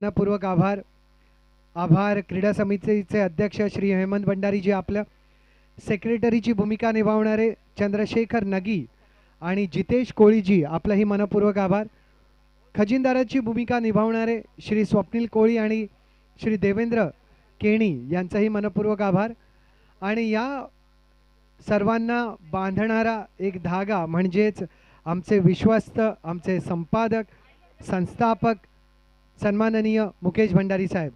पूर्वक आभार क्रीडा समितीचे अध्यक्ष श्री हेमंत भंडारी जी आपल्या सेक्रेटरीची भूमिका निभावणारे चंद्रशेखर नगी आणि जितेश कोळीजी आपलाही मनपूर्वक आभार. खजिनदाराची भूमिका निभावणारे श्री स्वप्नील कोळी आणि श्री देवेंद्र केणी यांचाही मनपूर्वक आभार. आणि या सर्वांना बांधणारा एक धागा म्हणजेच आमचे विश्वस्त, आमचे संपादक, संस्थापक सन्माननीय मुकेश भंडारी साहेब,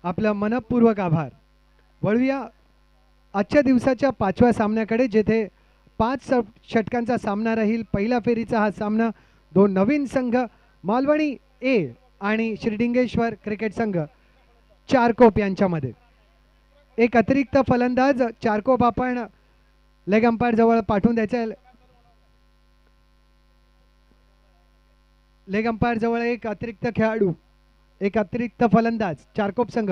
आपला मनपूर्वक आभार. वळूया आजच्या दिवसाच्या 5व्या सामन्याकडे, जेथे 5 षटकांचा सामना राहील. पहिल्या फेरीचा हा सामना दोन नवीन संघ मालवणी ए आणि श्रीडिंगेश्वर क्रिकेट संघ चारकोप यांच्यामध्ये. एक अतिरिक्त फलंदाज चारकोप आपण लेग अंपायर जवळ पाठवून द्यायचा. लेग अंपायर जवळ एक अतिरिक्त खेळाडू, एक अतिरिक्त फलंदाज. चारकोप संघ,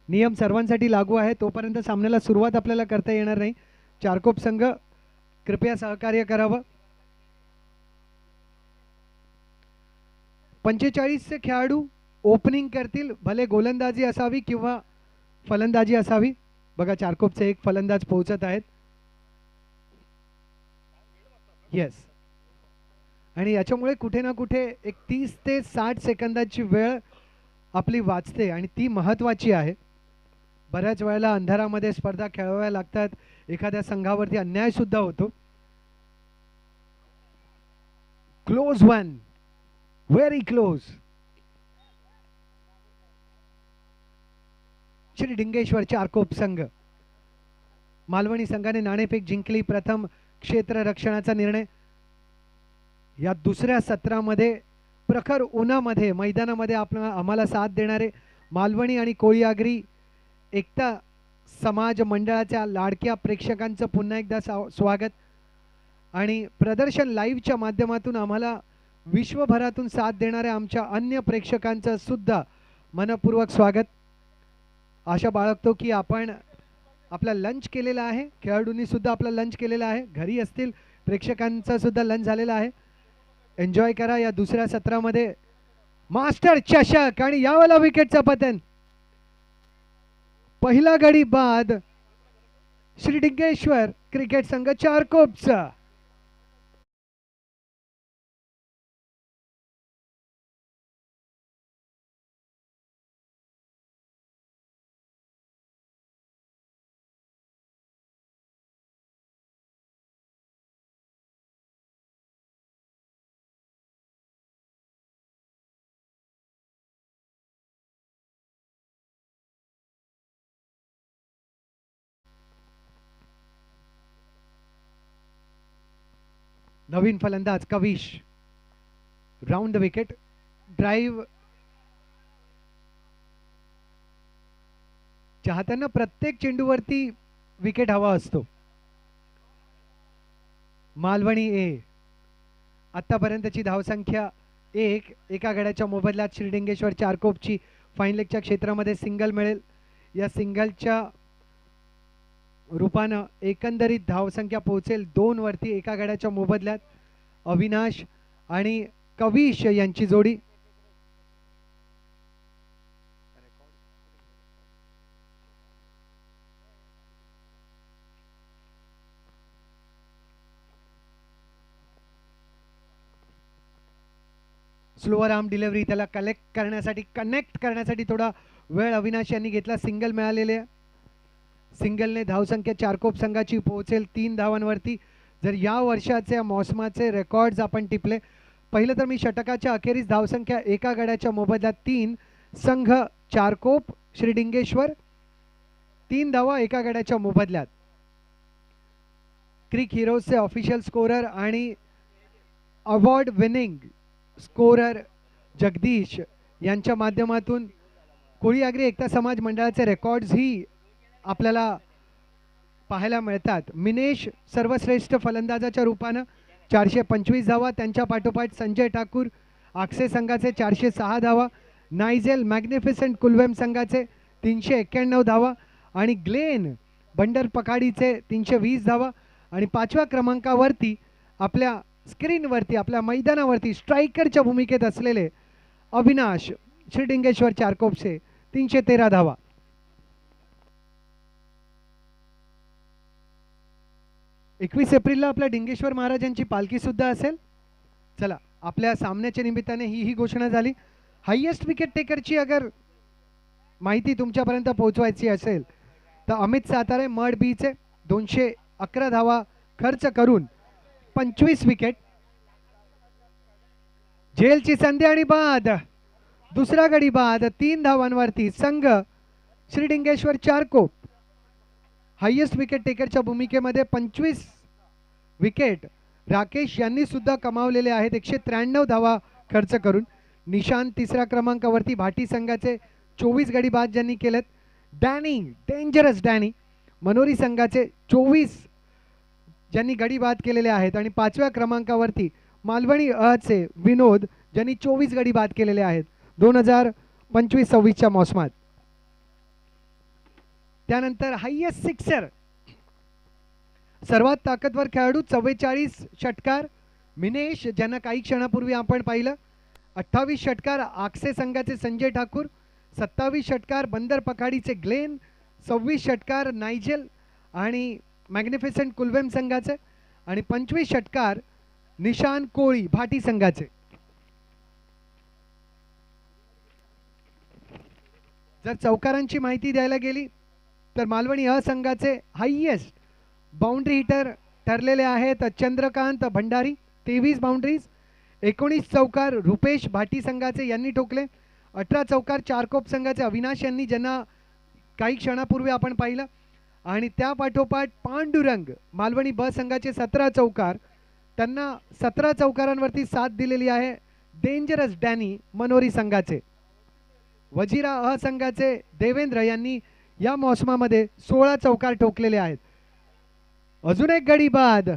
नियम सर्वांसाठी लागू आहे, तोपर्यंत सामन्याला सुरुवात आपल्याला करता येणार नाही. चारकोप संघ कृपया सहकार्य करावं. 45 खेळाडू ओपनिंग करतील, भले गोलंदाजी असावी किंवा फलंदाजी असावी. बघा चारकोपचे एक फलंदाज पोहोचत आहेत. येस, आणि याच्यामुळे कुठे ना कुठे एक 30 ते 60 सेकंदाची वेळ आपली वाचते आणि ती महत्त्वाची आहे. बऱ्याच वेळेला अंधारामध्ये स्पर्धा खेळवाव्या लागतात, एखाद्या संघावरती अन्याय सुद्धा होतो. Close one, very close. Shri Dingeshwar Charkop संघ, मालवणी संघाने नाणेफेक जिंकली. प्रथम क्षेत्र रक्षणाचा निर्णय. या दुसऱ्या सत्रामध्ये प्रखर उन्हामध्ये मैदानामध्ये आम्हाला साथ देणारे मालवणी आणि कोळी आगरी एकता समाज मंडळाच्या लाडक्या प्रेक्षकांचं पुन्हा एकदा स्वागत. आणि प्रदर्शन लाईव्हच्या माध्यमातून आम्हाला विश्वभरातून साथ देणाऱ्या आमच्या अन्य प्रेक्षकांचं सुद्धा मनपूर्वक स्वागत. आशा बाळगतो की आपण आपला लंच केलेला आहे, खेळाडूंनी सुद्धा आपला लंच केलेला आहे, घरी असतील प्रेक्षकांचा सुद्धा लंच झालेला आहे. एन्जॉय करा या दुसऱ्या सत्रामध्ये. मास्टर चषक आणि यावाला विकेटचं पतन. पहिला गडी बाद श्री डिंगेश्वर क्रिकेट संघ चारकोपचा. नवीन फलंदाज कविश, राउंड विकेट. ड्राइव. चाहत्यांना प्रत्येक चेंडूवरती विकेट हवा असतो. मालवणी ए आतापर्यंतची धावसंख्या 1. एका गड्याच्या मोबदल्यात श्रीडिंगेश्वर चारकोपची फाईन क्षेत्रामध्ये सिंगल मिळेल. या सिंगलच्या रूपानं एकंदरीत धावसंख्या पोहोचेल 2 वरती. एका गड्याच्या मोबदल्यात अविनाश आणि कविश यांची जोडी. स्लोअर आर्म डिलिव्हरी, त्याला कनेक्ट करण्यासाठी थोडा वेळ अविनाश यांनी घेतला. सिंगल मिळालेले. सिंगलने धावसंख्या चारकोप संघाची पोहोचेल 3 धावांवरती. जर या वर्षाच्या मोसमाचे रेकॉर्ड्स आपण टिपले, पहिलं तर मी षटकाच्या अखेरीस धावसंख्या एका गड्याच्या मोबदल्यात 3, संघ चारकोप श्रीडिंगेश्वर 3 धावा एका गड्याच्या मोबदल्यात. क्रिक हिरोजचे ऑफिशियल स्कोरर आणि अवॉर्ड विनिंग स्कोरर जगदीश यांच्या माध्यमातून कोळी आगरी एकता समाज मंडळाचे रेकॉर्ड्स ही आपल्याला पाहायला मिळतात. मिनेश सर्वश्रेष्ठ फलंदाजाच्या रूपानं 425 धावा. त्यांच्या पाठोपाठ संजय ठाकूर आक्से संघाचे 406 धावा. नायझेल मॅग्निफिसंट कुलवेम संघाचे 391 धावा आणि ग्लेन बंडर पकाडीचे 320 धावा. आणि 5व्या क्रमांकावरती आपल्या स्क्रीनवरती, आपल्या मैदानावरती स्ट्रायकरच्या भूमिकेत असलेले अविनाश श्रीडिंगेश्वर चारकोपचे 313 धावा. एकवीस एप्रिलला आपल्या डिंगेश्वर महाराजांची पालखी सुद्धा असेल. चला, आपल्या सामन्याच्या निमित्ताने ही घोषणा झाली. हायेस्ट विकेट टेकरची अगर माहिती तुमच्यापर्यंत पोहोचवायची असेल तर अमित सातारे मड बीचे 211 धावा खर्च करून 25 विकेट. झेलची संधी आणि बाद, दुसरा गडी बाद, 3 धावांवरती संघ श्रीडिंगेश्वर चारकोप हायेस्ट विकेट टेकरच्या भूमिकेमध्ये 25 विकेट राकेश यांनी सुद्धा कमावलेले आहेत 193 धावा खर्च करून. निशांत तिसऱ्या क्रमांकावरती भाटी संघाचे 24 गडी बाद ज्यांनी केलेत. डॅनी डेंजरस डॅनी मनोरी संघाचे 24 ज्यांनी गडी बाद केलेले आहेत. आणि 5व्या क्रमांकावरती मालवणी अचे विनोद ज्यांनी 24 गडी बाद केलेले आहेत 2025-26च्या मोसमात. त्यानंतर हायेस्ट सिक्सर सर्वात ताकदवर खेळाडू 44 षटकार मिनेश ज्यांना काही क्षणापूर्वी आपण पाहिलं. 28 षटकार आक्से संघाचे संजय ठाकूर, 27 षटकार बंदर पखाडीचे ग्लेन, 26 षटकार नायजेल आणि मॅग्निफिसंट कुलवेम संघाचे आणि 25 षटकार निशान कोळी भाटी संघाचे. जर चौकारांची माहिती द्यायला गेली तर मालवणी अ संघाचे हायेस्ट बाउंड्री हिटर ठरलेले आहेत चंद्रकांत भंडारी 23 बाउंड्रीज. 19 चौकार रुपेश भाटी संघाचे यांनी ठोकले. 18 चौकार चारकोप संघाचे अविनाश यांनी ज्यांना काही क्षणापूर्वी आपण पाहिलं. आणि त्या पाठोपाठ पांडुरंग मालवणी ब संघाचे 17 चौकार, त्यांना 17 चौकारांवरती साथ दिलेली आहे डेंजरस डॅनी मनोरी संघाचे. वजिरा अ संघाचे देवेंद्र यांनी या मोसमामध्ये 16 चौकार ठोकलेले आहेत. अजून एक गडी बाद,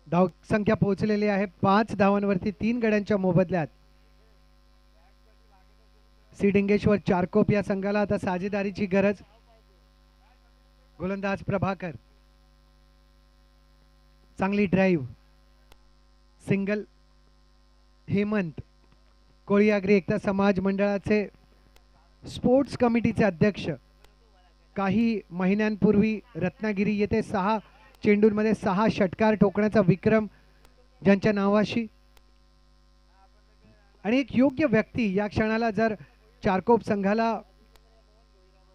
धाव संख्या पोहोचलेली आहे 5 धावांवरती 3 गड्यांच्या मोबदल्यात. श्रीडिंगेश्वर चारकोप या संघाला आता साजेदारीची गरज. गोलंदाज प्रभाकर, चांगली ड्राईव्ह, सिंगल. हेमंत कोळी एकता समाज मंडळाचे स्पोर्ट्स कमिटीचे अध्यक्ष काही महिन्यांपूर्वी रत्नागिरी येथे 6 चेंडूंमध्ये 6 षटकार ठोकण्याचा विक्रम ज्यांच्या नावाशी. आणि एक योग्य व्यक्ती या क्षणाला जर चारकोप संघाला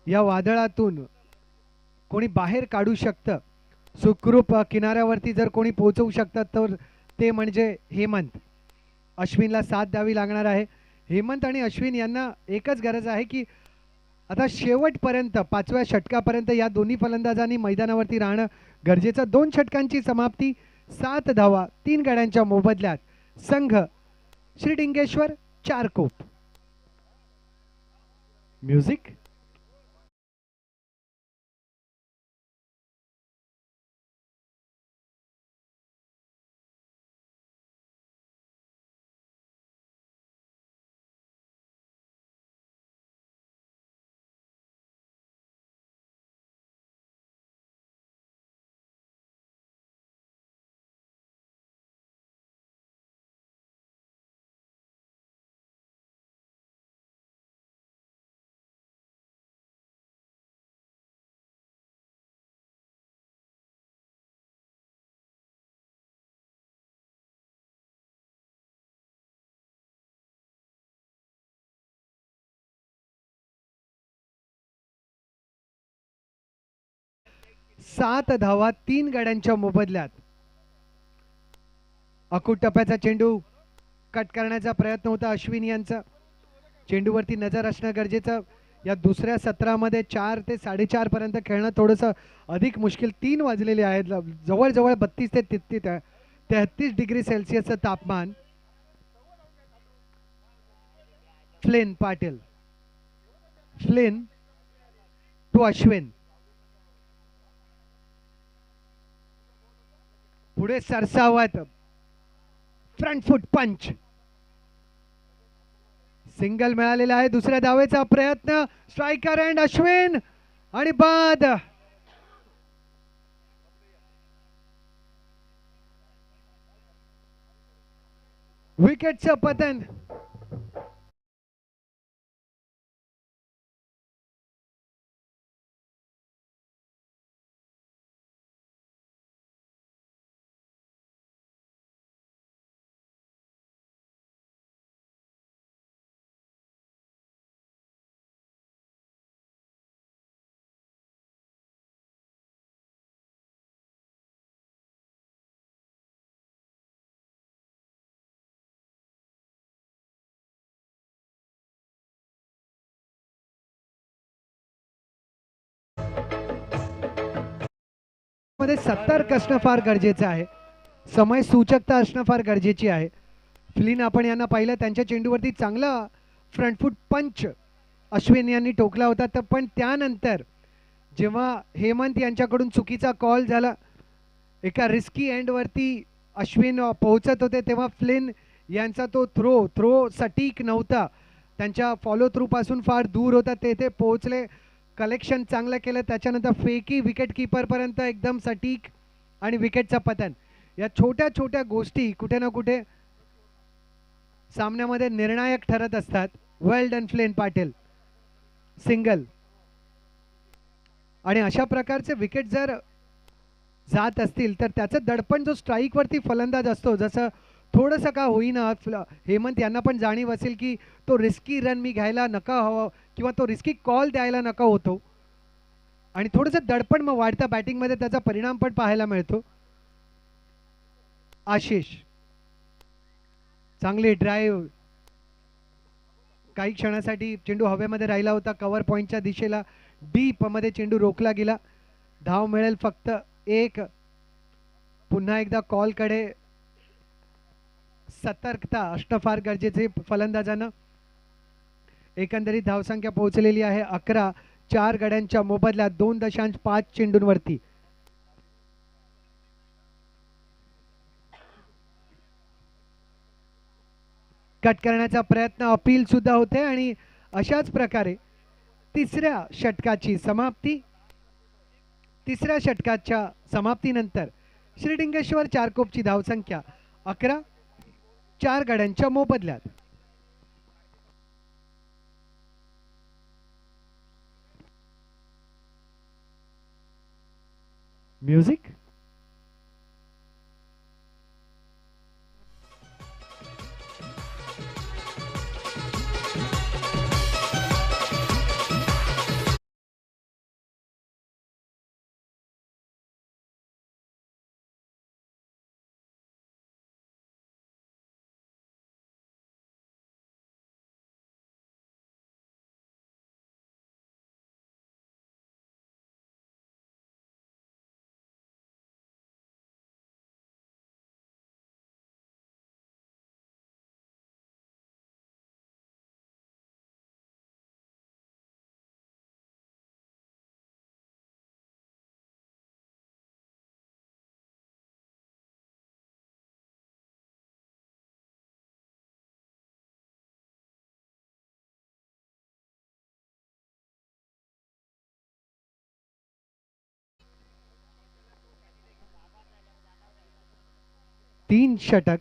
या वादळातून कोणी बाहेर काढू शकतं, सुखरूप किनाऱ्यावरती जर कोणी पोहोचवू शकतात तर ते म्हणजे हेमंत. अश्विनला साथ द्यावी लागणार आहे. हेमंत आणि अश्विन यांना एकच गरज आहे की आता शेवटपर्यंत 5व्या षटकापर्यंत या दोन्ही फलंदाजांनी मैदानावरती राहणं गरजेचं. 2 षटकांची समाप्ती, 7 धावा 3 गड्यांच्या मोबदल्यात संघ श्रीडिंगेश्वर चारकोप. म्युझिक. 7 धावा 3 गड्यांच्या मोबदल्यात. अकूट टप्प्याचा चेंडू कट करण्याचा प्रयत्न होता अश्विन यांचा. चेंडूवरती नजर असणं गरजेचं. या दुसऱ्या सत्रामध्ये 4 ते 4.5 पर्यंत खेळणं थोडंसं अधिक मुश्किल. 3 वाजलेले आहेत. जवळजवळ 32 ते 33 डिग्री सेल्सिअसचं तापमान. Flynn Patil, Flynn to Ashwin. पुढे सरसावत फ्रंट फुट पंच. सिंगल मिळालेला आहे. दुसऱ्या धावेचा प्रयत्न. स्ट्रायकर अँड अश्विन आणि बाद. विकेटचं पतन. मध्ये सतर्क असणं फार गरजेचं आहे. समय सूचकता असणं फार गरजेची आहे. फ्लिन आपण यांना पाहिलं, त्यांच्या चेंडूवरती चांगला फ्रंट फुट पंच अश्विन यांनी टोकला होता. तर पण त्यानंतर जेव्हा हेमंत यांच्याकडून चुकीचा कॉल झाला, एका रिस्की एंडवरती अश्विन पोहोचत होते, तेव्हा फ्लिन यांचा तो थ्रो सटीक नव्हता. त्यांच्या फॉलो थ्रू पासून फार दूर होता. तेथे पोहोचले, कलेक्शन चांगलं केलं, त्याच्यानंतर फेकी विकेट कीपरपर्यंत एकदम सटीक आणि विकेटचं पतन. या छोट्या छोट्या गोष्टी कुठे ना कुठे सामन्यामध्ये निर्णायक ठरत असतात. वेल डन फ्लिन पाटील. सिंगल. आणि अशा प्रकारचे विकेट जर जात असतील तर त्याचं दडपण जो स्ट्राईकवरती फलंदाज असतो, जसं थोडंसं का होईना हेमंत यांना पण जाणीव असेल की तो रिस्की रन मी घ्यायला नका हवा किंवा तो रिस्की कॉल द्यायला नका होतो, आणि थोडंसं दडपण मग वाढतं बॅटिंगमध्ये, त्याचा परिणाम पण पाहायला मिळतो. आशिष, चांगली ड्राईव्ह. काही क्षणासाठी चेंडू हवेमध्ये राहिला होता. कव्हर पॉईंटच्या दिशेला डीप मध्ये चेंडू रोखला गेला. धाव मिळेल फक्त 1. पुन्हा एकदा कॉलकडे सतर्कता असणं फार गरजेचे फलंदाजांना. एकंदरीत धावसंख्या पोहोचलेली आहे 11. 4 गड्यांच्या मोबदल्यात 2.5 चेंडूंवरती. कट करण्याचा प्रयत्न, अपील सुद्धा होते. आणि अशाच प्रकारे तिसऱ्या षटकाच्या समाप्तीनंतर श्रीडिंगेश्वर चारकोपची धावसंख्या 11. 4 गड्यांच्या मोबदल्यात. म्युझिक. तीन षटक,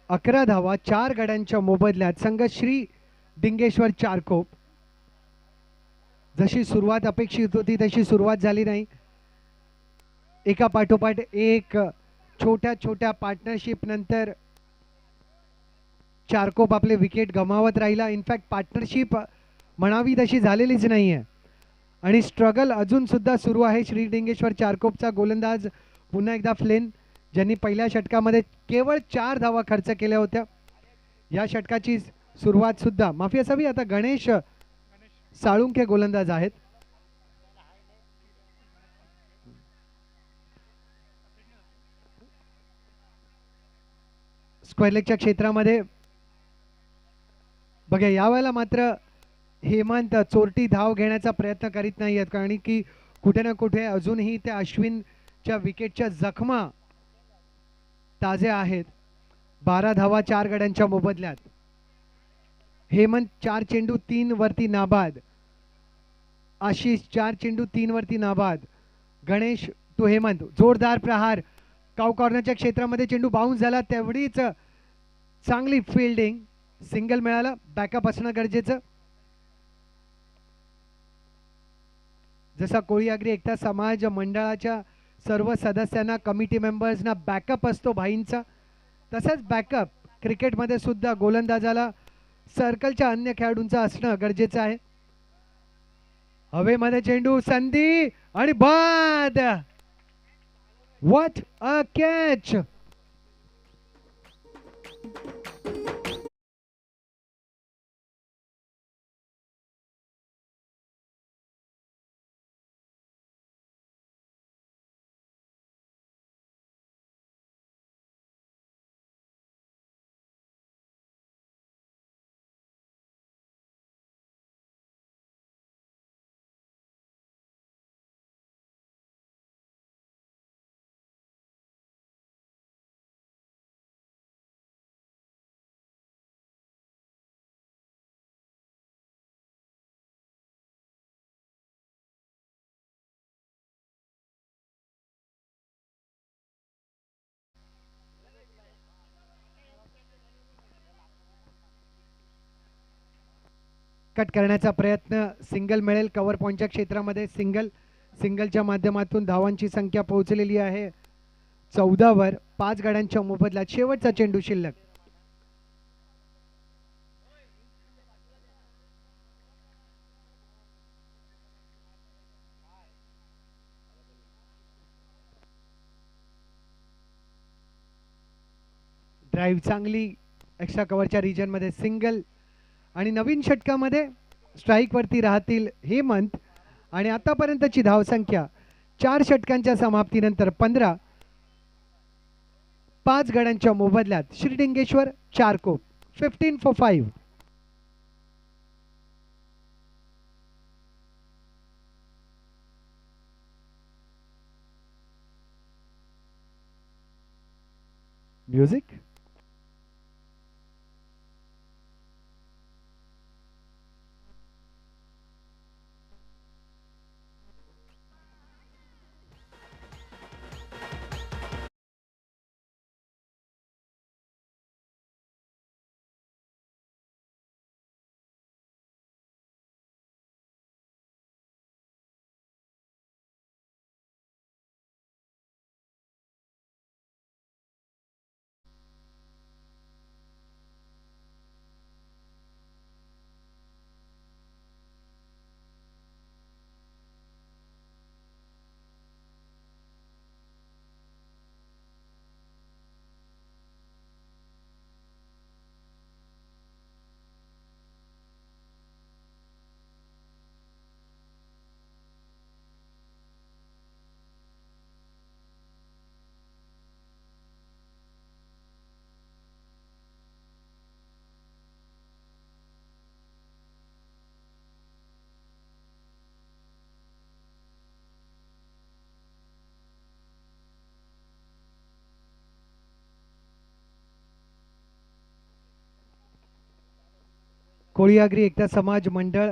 11 धावा, 4 गड्यांच्या मोबदल्यात संघ श्री डिंगेश्वर चारकोप. जशी सुरुवात अपेक्षित होती तशी सुरुवात झाली नाही. एका पाठोपाठ एक छोट्या छोट्या पार्टनरशिप नंतर चारकोप आपले विकेट गमावत राहिला. इनफॅक्ट पार्टनरशिप म्हणावी तशी झालेलीच नाहीये. आणि स्ट्रगल अजून सुद्धा सुरू आहे. श्रीलिंगेश्वर चारकोपचा गोलंदाज पुन्हा एकदा फ्लेन, ज्यांनी पहिल्या षटकामध्ये केवळ 4 धावा खर्च केल्या होत्या. या षटकाची सुरुवात सुद्धा माफी असावी. आता गणेश साळुंखे गोलंदाज आहेत. स्क्वेअर लेगच्या क्षेत्रामध्ये बघा, यावेळेला मात्र हेमंत चोरटी धाव घेण्याचा प्रयत्न करीत नाही आहेत, कारण की कुठे ना कुठे अजूनही त्या अश्विनच्या विकेटच्या जखमा ताज्या आहेत. 12 धावा 4 गड्यांच्या मोबदल्यात. हेमंत 4 चेंडू 3 वरती नाबाद. आशिष 4 चेंडू 3 वरती नाबाद. गणेश टू हेमंत, जोरदार प्रहार. काउ कॉर्नरच्या क्षेत्रामध्ये चेंडू बाउन्स झाला, तेवढीच चांगली फिल्डिंग. सिंगल मिळाला. बॅकअप असणं गरजेचं. जसा कोळी आगरी एकता समाज मंडळाच्या सर्व सदस्यांना, कमिटी मेंबर्सना बॅकअप असतो भाईंचा, तसंच बॅकअप क्रिकेटमध्ये सुद्धा गोलंदाजाला सर्कलच्या अन्य खेळाडूंचा असणं गरजेचं आहे. हवेमध्ये चेंडू, संधी आणि बाद. What a catch. कट करण्याचा प्रयत्न. सिंगल मिळेल. कव्हर पॉईंटच्या क्षेत्रामध्ये सिंगलच्या माध्यमातून धावांची संख्या पोहोचलेली आहे 14 वर. 5 गड्यांच्या मोबदल्यात शेवटचा चेंडू शिल्लक. ड्राईव्ह चांगली. एक्स्ट्रा कव्हरच्या रिजनमध्ये सिंगल. आणि नवीन षटकामध्ये स्ट्राईक वरती राहतील हेमंत. आणि आतापर्यंतची धावसंख्या 4 षटकांच्या समाप्तीनंतर 15. 5 गड्यांच्या मोबदल्यात श्रीलिंगेश्वर चारकोप 15 for 5. म्युझिक. कोळी आगरी एकता समाज मंडळ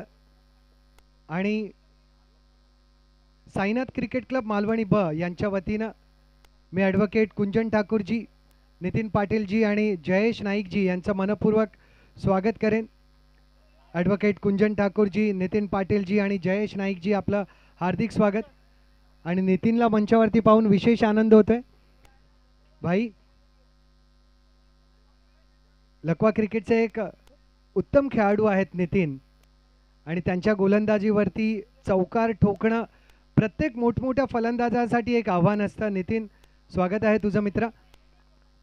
आणि साईनाथ क्रिकेट क्लब मालवणी ब यांच्या वतीनं मी ॲडव्होकेट कुंजन ठाकूरजी, नितीन पाटीलजी आणि जयेश नाईकजी यांचं मनपूर्वक स्वागत करेन. ॲडव्होकेट कुंजन ठाकूरजी, नितीन पाटीलजी आणि जयेश नाईकजी, आपलं हार्दिक स्वागत. आणि नितीनला मंचावरती पाहून विशेष आनंद होतोय. भाई, लकवा क्रिकेटचे एक उत्तम खेळाडू आहेत नितीन, आणि त्यांच्या गोलंदाजीवरती चौकार ठोकणं प्रत्येक मोठमोठ्या फलंदाजासाठी एक आव्हान असतं. नितीन, स्वागत आहे तुझं मित्र.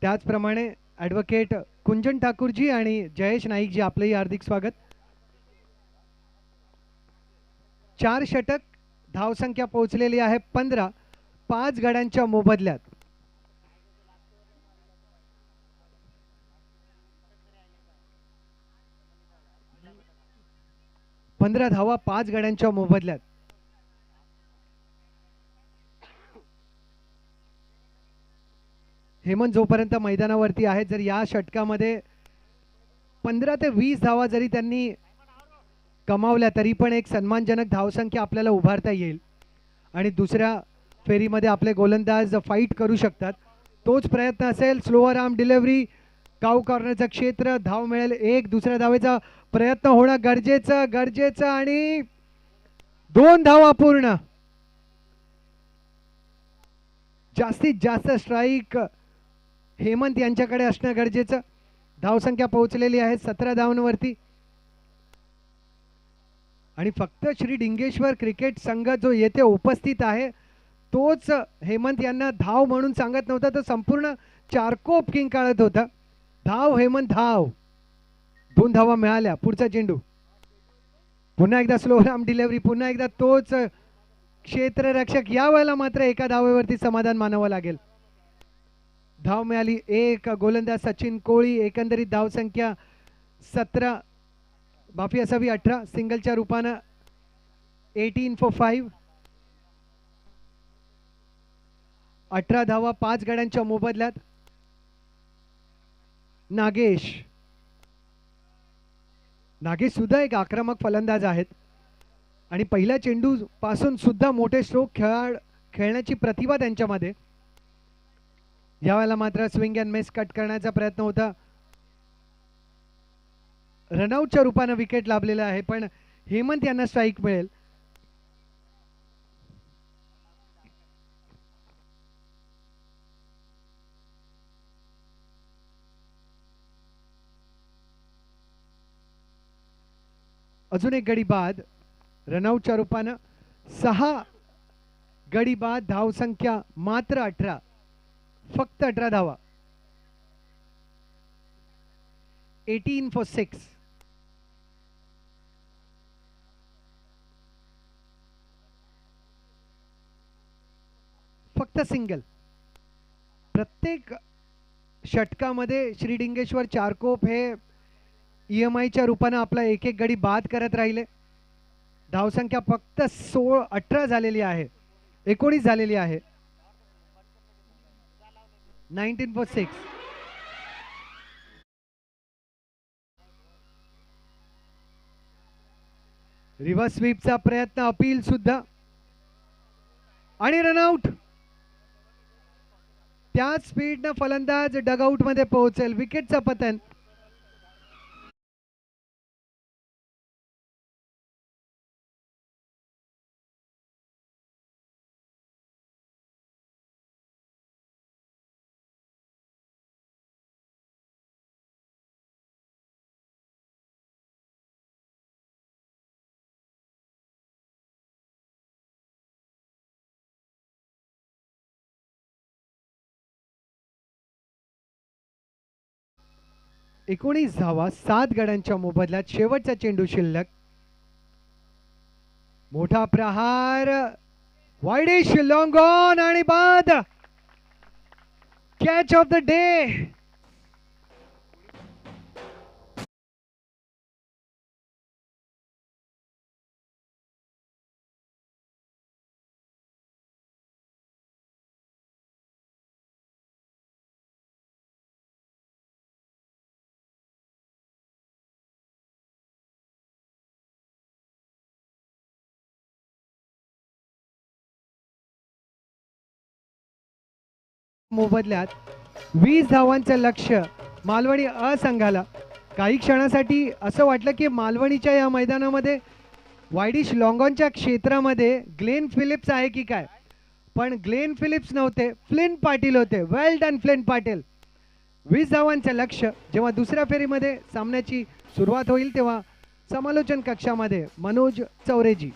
त्याचप्रमाणे ॲडव्होकेट कुंजन ठाकूरजी आणि जयेश नाईकजी आपलंही हार्दिक स्वागत. 4 षटक, धावसंख्या पोहोचलेली आहे 15, 5 गड्यांच्या मोबदल्यात. 15 धावा 5 गड्यांच्या मोबदल्यात. हेमंत जोपर्यंत मैदानावरती आहे, जर या षटकामध्ये 15 ते 20 धावा जरी त्यांनी कमावल्या तरी पण एक सन्मानजनक धावसंख्या आपल्याला उभारता येईल आणि दुसऱ्या फेरीमध्ये आपले गोलंदाज फाईट करू शकतात. तोच प्रयत्न असेल. स्लोअर आर्म डिलिव्हरी, काऊ कॉर्नरचं क्षेत्र, धाव मिळेल एक. दुसऱ्या धावेचा प्रयत्न होणं गरजेचं आणि 2 धावा पूर्ण. जास्तीत जास्त स्ट्राईक हेमंत यांच्याकडे असणं गरजेचं. धावसंख्या पोहोचलेली आहे 17 धावांवरती आणि फक्त श्री डिंगेश्वर क्रिकेट संघ जो येथे उपस्थित आहे तोच हेमंत यांना धाव म्हणून सांगत नव्हता, तर संपूर्ण चारकोप किंग काढत होता. धाव हेमंत धाव. 2 धावा मिळाल्या. पुढचा चेंडू, पुन्हा एकदा स्लो राम डिलिव्हरी, पुन्हा एकदा तोच क्षेत्ररक्षक. यावेळेला मात्र एका धावेवरती समाधान मानावं लागेल. धाव मिळाली एक. गोलंदाज सचिन कोळी. एकंदरीत धावसंख्या 17, माफी असावी 18, सिंगलच्या रूपानं 18 for 5. 18 धावा 5 गड्यांच्या मोबदल्यात. नागेश सुद्धा एक आक्रमक फलंदाज आहेत आणि पहिल्या चेंडू पासून सुद्धा मोठे स्ट्रोक खेळण्याची प्रतिभा त्यांच्यामध्ये. यावेळेला मात्र स्विंग अँड मिस कट करण्याचा प्रयत्न होता. रनआउटच्या रूपानं विकेट लाभलेला आहे, पण हेमंत यांना स्ट्राईक मिळेल. अजून एक गडी बाद रनआउटच्या रूपानं. 6 गडी बाद. धावसंख्या मात्र 18, फक्त 18 धावा. 18 for 6. फक्त सिंगल. प्रत्येक षटकामध्ये श्री डिंगेश्वर चारकोप हे EMIच्या रूपानं आपला एक गडी बाद करत राहिले. धावसंख्या फक्त 18 झालेली आहे, 19 झालेली आहे. 19 for 6. रिव्हर्स स्वीपचा प्रयत्न, अपील सुद्धा आणि रनआउट. त्याच स्पीडनं फलंदाज डगआउट मध्ये पोहोचेल. विकेटचं पतन. एकोणीस धावा 7 गड्यांच्या मोबदल्यात. शेवटचा चेंडू शिल्लक. मोठा प्रहार, वाईडिश, लॉंग ऑन आणि बाद. Catch of the day. मोबदल्यात 20 धावांचं लक्ष्य मालवणी असंघाला. काही क्षणासाठी असं वाटलं की मालवणीच्या या मैदानामध्ये वाईडिश लॉंगॉनच्या क्षेत्रामध्ये ग्लेन फिलिप्स आहे की काय, पण ग्लेन फिलिप्स नव्हते, फ्लिंट पाटील होते. वेल डन फ्लिंट पाटील. 20 धावांचं लक्ष्य. जेव्हा दुसऱ्या फेरीमध्ये सामन्याची सुरुवात होईल तेव्हा समालोचन कक्षामध्ये मनोज चौरेजी.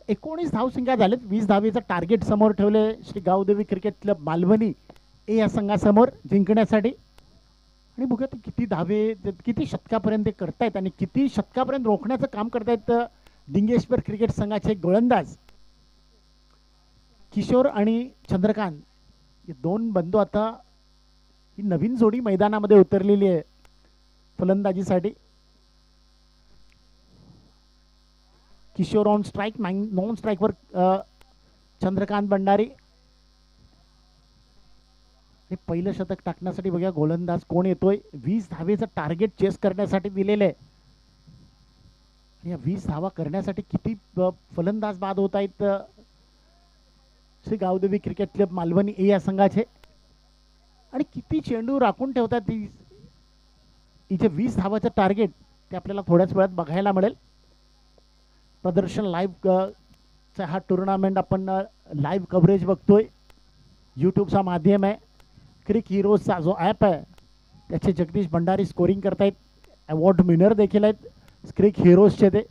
19 धावसंख्या झालेत. 20 धावेचं टार्गेट समोर ठेवले श्री गावदेवी क्रिकेट क्लब मालवणी ए या संघासमोर जिंकण्यासाठी. आणि बघूया किती धावे, किती शतकापर्यंत ते करतायत आणि किती शतकापर्यंत रोखण्याचं काम करतायत डिंगेश्वर क्रिकेट संघाचे गोलंदाज किशोर आणि चंद्रकांत. हे दोन बंधू आता ही नवीन जोडी मैदानामध्ये उतरलेली आहे फलंदाजीसाठी. किशोर ऑन स्ट्राईक, नॉन स्ट्राईकवर चंद्रकांत भंडारी. हे पहिलं शतक टाकण्यासाठी बघा गोलंदाज कोण येतोय. 20 धावेचं टार्गेट चेस करण्यासाठी दिलेलं आहे. या 20 धावा करण्यासाठी किती फलंदाज बाद होत आहेत श्री गावदेवी क्रिकेट क्लब मालवणी ए या संघाचे. आणि किती चेंडू राखून ठेवतात इथे 20 धावाचं टार्गेट ते आपल्याला थोड्याच वेळात बघायला मिळेल. प्रदर्शन लाईव्ह हा टुर्नामेंट आपण लाईव्ह कव्हरेज बघतोय. यूट्यूबचा माध्यम आहे. क्रिक हिरोजचा जो ॲप आहे त्याचे जगदीश भंडारी स्कोरिंग करतायत. अवॉर्ड विनर देखील आहेत क्रिक हिरोजचे. ते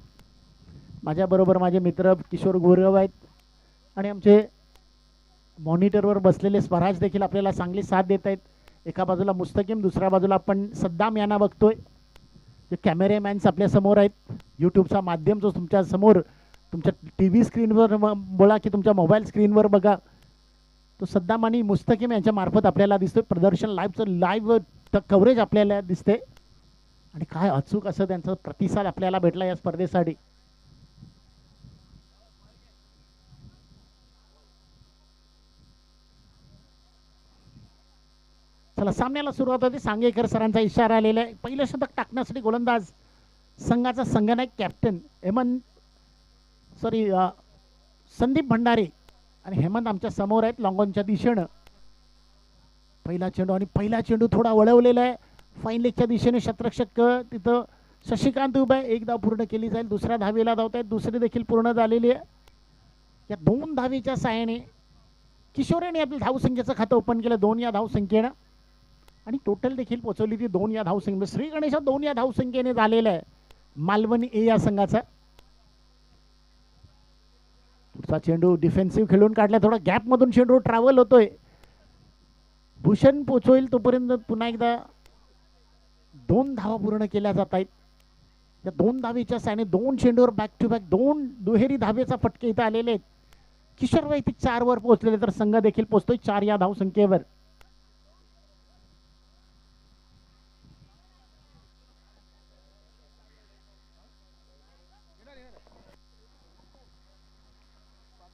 माझ्याबरोबर माझे मित्र किशोर गुरव आहेत आणि आमचे मॉनिटरवर बसलेले स्वराज देखील आपल्याला चांगली साथ देत आहेत. एका बाजूला मुस्तकीम, दुसऱ्या बाजूला आपण सद्दाम यांना बघतोय. जे कॅमेरेमॅन्स आपल्या समोर आहेत. यूट्यूबचा माध्यम जो तुमच्या समोर तुमच्या टी व्ही स्क्रीनवर बोला की तुमच्या मोबाईल स्क्रीनवर बघा, तो सद्दाम आणि मुस्तकीम यांच्या मार्फत आपल्याला दिसतोय. प्रदर्शन लाईव्ह कव्हरेज आपल्याला दिसते आणि काय अचूक असं त्यांचा प्रतिसाद आपल्याला भेटला या स्पर्धेसाठी. चला सामन्याला सुरुवात होते. सांगेकर सरांचा इशारा आलेला आहे. पहिलं शतक टाकण्यासाठी गोलंदाज संघाचा संघनायक कॅप्टन संदीप भंडारे आणि हेमंत आमच्या समोर आहेत लॉंगॉनच्या दिशेनं. पहिला चेंडू आणि पहिला चेंडू थोडा वळवलेला आहे फाईन लेगच्या दिशेने. शतरक्षक तिथं शशिकांत उभा आहे. एक धाव पूर्ण केली जाईल. दुसऱ्या धावेला धावत आहेत. दुसरी देखील पूर्ण झालेली आहे. या 2 धावेच्या साहाय्याने किशोरेने आपल्या धावसंख्येचं खातं ओपन केलं 2 या धावसंख्येनं आणि टोटल देखील पोहोचवली ती 2 या धावसंख्ये. श्री गणेश 2 या धावसंख्येने झालेला आहे मालवणी ए या संघाचा. पुढचा चेंडू डिफेन्सिव्ह खेळून काढला. थोडा गॅपमधून चेंडू ट्रॅव्हल होतोय. भूषण पोचवेल तोपर्यंत पुन्हा एकदा 2 धावा पूर्ण केल्या जात आहेत. या 2 धावेच्या साने 2 चेंडूवर बॅक टू बॅक 2 दुहेरी धावेचा फटके इथं आलेले आहेत. किशोर वैदिक 4 वर पोहोचलेले तर संघ देखील पोहोचतोय 4 या धावसंख्येवर.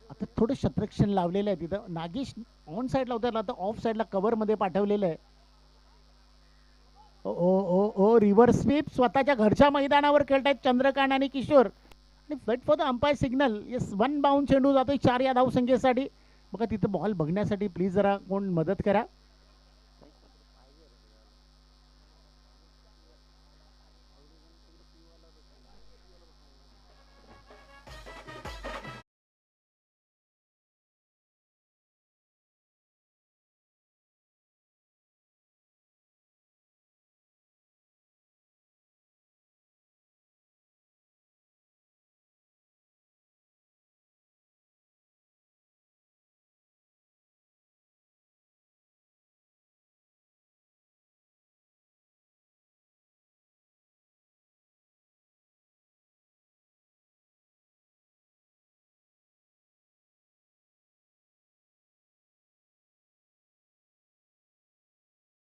आता थोडं शतरक्षण लावलेलं आहे तिथं. नागेश ऑन साईडला होता, आता ऑफ साईडला कव्हर मध्ये पाठवलेलं आहे. ओ ओ ओ रिव्हर्स स्वीप स्वतःच्या घरच्या मैदानावर खेळतायत चंद्रकांत आणि किशोर. आणि wait for the umpire signal. Yes 1 bound चेंडू जातोय 4 या धावसंख्येसाठी. बघा तिथं बॉल बघण्यासाठी प्लीज जरा कोण मदत करा.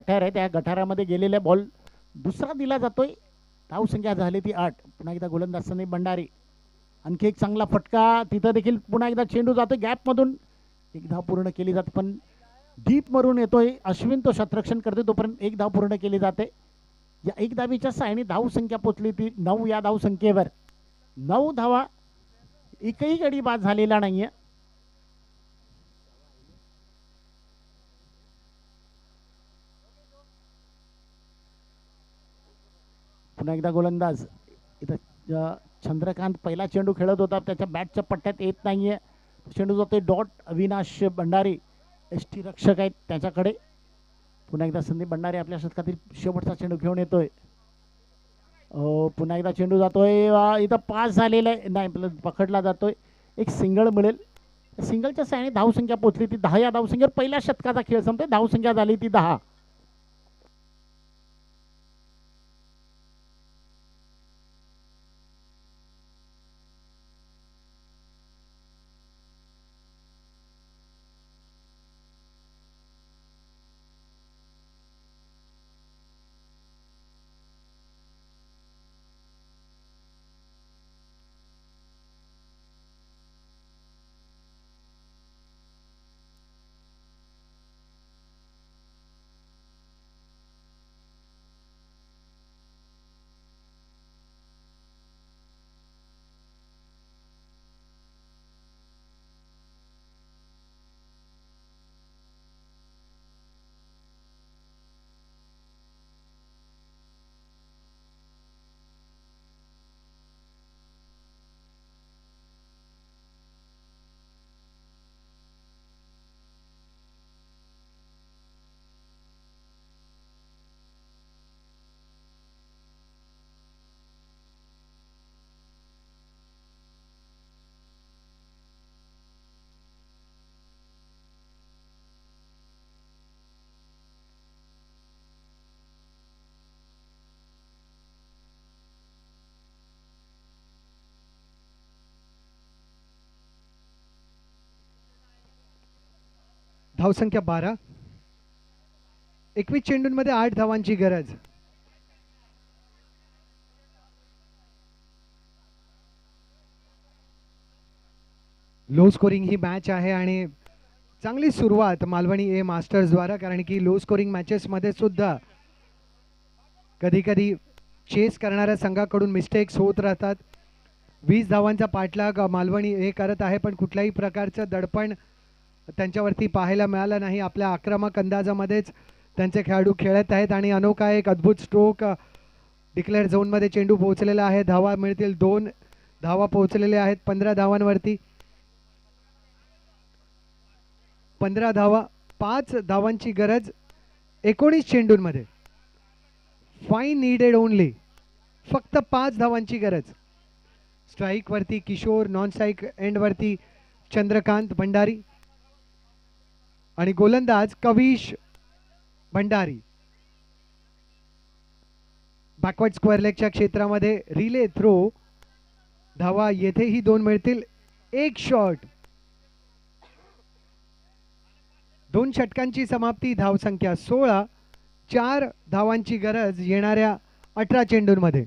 गटार आहे त्या गटारामध्ये गेलेल्या बॉल दुसरा दिला जातोय. धावसंख्या झाली ती 8. पुन्हा एकदा गोलंदाज संदीप भंडारी. आणखी एक चांगला फटका. तिथं देखील पुन्हा एकदा चेंडू जातोय गॅपमधून. एक धाव पूर्ण केली जाते पण डीप मरून येतोय अश्विन, तो शतरक्षण करतोय तोपर्यंत एक धाव पूर्ण केली जाते. या एक धावीच्या साहाय्याने धावसंख्या पोचली ती 9 या धावसंख्येवर. 9 धावा, एकही गडी बाद झालेला नाहीये. पुन्हा एकदा गोलंदाज इथं चंद्रकांत पहिला चेंडू खेळत होता, त्याच्या बॅटच्या पट्ट्यात येत नाहीये. चेंडू जातोय डॉट. अविनाश भंडारी एसटी रक्षक आहेत त्याच्याकडे. पुन्हा एकदा संदीप भंडारी आपल्या शतकातील शेवटचा चेंडू घेऊन येतोय. पुन्हा एकदा चेंडू जातोय. इथं पास झालेला आहे, नाही पकडला जातोय. एक सिंगल मिळेल. सिंगलच्या साहाय्याने धावसंख्या पोहोचली ती 10. या धावसंख्येवर पहिल्या षटकाचा खेळ संपते. धावसंख्या झाली ती 10. धावसंख्या 12. 21 चेंडूंमध्ये 8 धावांची गरज. लो स्कोरिंग ही मॅच आहे आणि चांगली सुरुवात मालवणी ए मास्टर्स द्वारा, कारण की लो स्कोरिंग मॅचेस मध्ये सुद्धा कधी कधी चेस करणाऱ्या संघाकडून मिस्टेक्स होत राहतात. 20 धावांचा पाठलाग मालवणी ए करत आहे, पण कुठल्याही प्रकारचं दडपण त्यांच्यावरती पाहायला मिळालं नाही. आपल्या आक्रमक अंदाजामध्येच त्यांचे खेळाडू खेळत आहेत आणि अनोखा एक अद्भुत स्ट्रोक डिक्लेअर झोनमध्ये चेंडू पोहोचलेला आहे. धावा मिळतील 2 धावा पोहोचलेल्या आहेत 15 धावांवरती. 15 धावा, 5 धावांची गरज 19 चेंडूंमध्ये. फाईन नीडेड ओनली, फक्त 5 धावांची गरज. स्ट्राईक वरती किशोर, नॉन स्ट्राईक एंड वरती चंद्रकांत भंडारी आणि गोलंदाज कविश भंडारी. बॅकवर्ड स्क्वेअर लेगच्या क्षेत्रामध्ये रिले थ्रो. धावा येथेही 2 मिळतील. एक शॉट. 2 षटकांची समाप्ती. धावसंख्या 16. 4 धावांची गरज येणाऱ्या 18 चेंडूंमध्ये.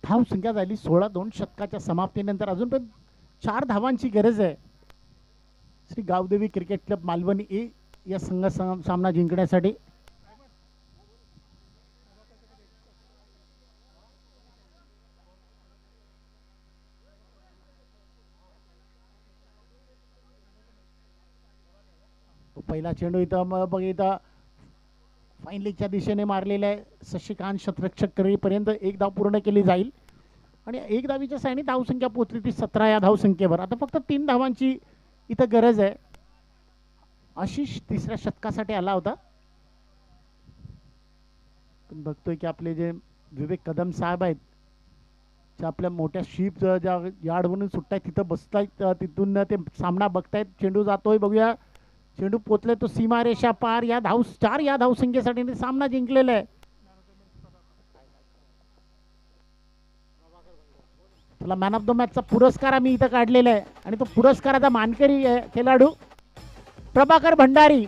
धावसंख्या झाली 16. 2 षटकाच्या समाप्तीनंतर अजून पण 4 धावांची गरज आहे श्री गावदेवी क्रिकेट क्लब मालवणी ए या संघ सामना जिंकण्यासाठी. पहिला चेंडू इथं बघ, इथं फाईन लीगच्या दिशेने मारलेला आहे. शशिकांत शतरक्षक करेपर्यंत 1 धाव पूर्ण केली जाईल आणि 1 धावीच्या साहाय्याने धावसंख्या पोहोचली ती 17 या धावसंख्येवर. आता फक्त 3 धावांची इथं गरज आहे. आशिष 3ऱ्या षटकासाठी आला होता, पण बघतोय की आपले जे विवेक कदम साहेब आहेत, जे आपल्या मोठ्या शीप ज्या यार्डवरून सुटतायत तिथं बसतायत, तिथून ते सामना बघतायत. चेंडू जातोय, बघूया. चेंडू पोचले तो सीमारेषा पार. या 4 या धावसंख्येसाठी सामना जिंकलेला आहे. तुला मॅन ऑफ द मॅचचा पुरस्कार आम्ही इथं काढलेला आहे आणि तो पुरस्काराचा मानकरी खेळाडू प्रभाकर भंडारी.